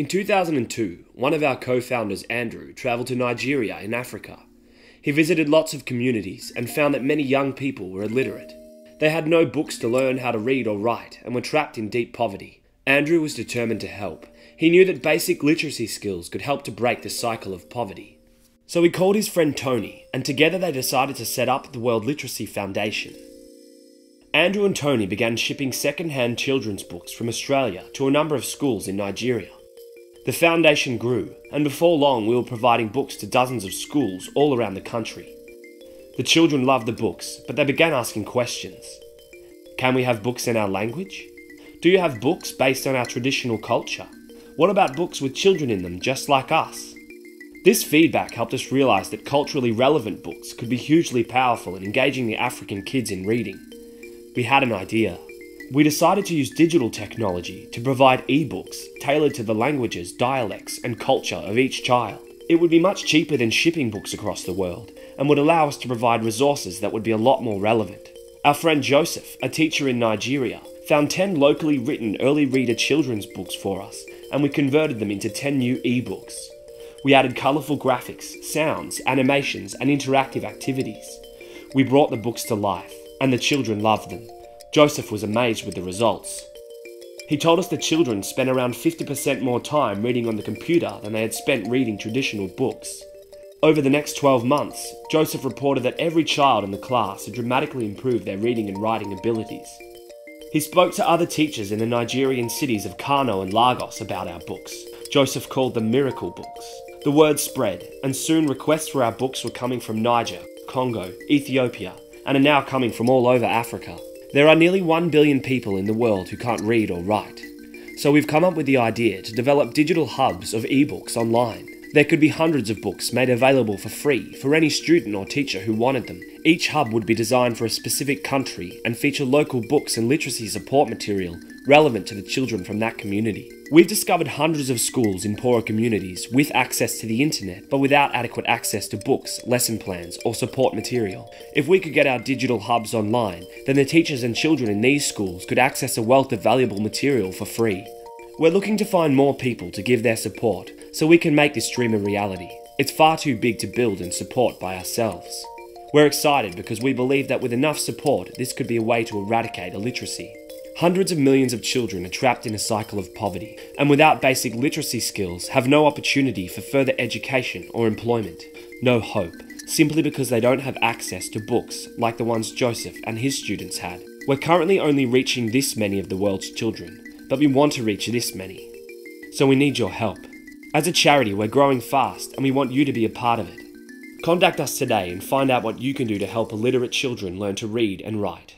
In 2002, one of our co-founders, Andrew, travelled to Nigeria in Africa. He visited lots of communities and found that many young people were illiterate. They had no books to learn how to read or write and were trapped in deep poverty. Andrew was determined to help. He knew that basic literacy skills could help to break the cycle of poverty. So he called his friend Tony, and together they decided to set up the World Literacy Foundation. Andrew and Tony began shipping second-hand children's books from Australia to a number of schools in Nigeria. The foundation grew, and before long we were providing books to dozens of schools all around the country. The children loved the books, but they began asking questions. Can we have books in our language? Do you have books based on our traditional culture? What about books with children in them just like us? This feedback helped us realise that culturally relevant books could be hugely powerful in engaging the African kids in reading. We had an idea. We decided to use digital technology to provide e-books tailored to the languages, dialects and culture of each child. It would be much cheaper than shipping books across the world and would allow us to provide resources that would be a lot more relevant. Our friend Joseph, a teacher in Nigeria, found 10 locally written early reader children's books for us, and we converted them into 10 new e-books. We added colourful graphics, sounds, animations and interactive activities. We brought the books to life, and the children loved them. Joseph was amazed with the results. He told us the children spent around 50% more time reading on the computer than they had spent reading traditional books. Over the next 12 months, Joseph reported that every child in the class had dramatically improved their reading and writing abilities. He spoke to other teachers in the Nigerian cities of Kano and Lagos about our books. Joseph called them miracle books. The word spread, and soon requests for our books were coming from Niger, Congo, Ethiopia, and are now coming from all over Africa. There are nearly 1 billion people in the world who can't read or write. So we've come up with the idea to develop digital hubs of ebooks online. There could be hundreds of books made available for free for any student or teacher who wanted them. Each hub would be designed for a specific country and feature local books and literacy support material relevant to the children from that community. We've discovered hundreds of schools in poorer communities with access to the internet, but without adequate access to books, lesson plans, or support material. If we could get our digital hubs online, then the teachers and children in these schools could access a wealth of valuable material for free. We're looking to find more people to give their support, so we can make this dream a reality. It's far too big to build and support by ourselves. We're excited because we believe that with enough support, this could be a way to eradicate illiteracy. Hundreds of millions of children are trapped in a cycle of poverty, and without basic literacy skills have no opportunity for further education or employment. No hope, simply because they don't have access to books like the ones Joseph and his students had. We're currently only reaching this many of the world's children, but we want to reach this many. So we need your help. As a charity, we're growing fast and we want you to be a part of it. Contact us today and find out what you can do to help illiterate children learn to read and write.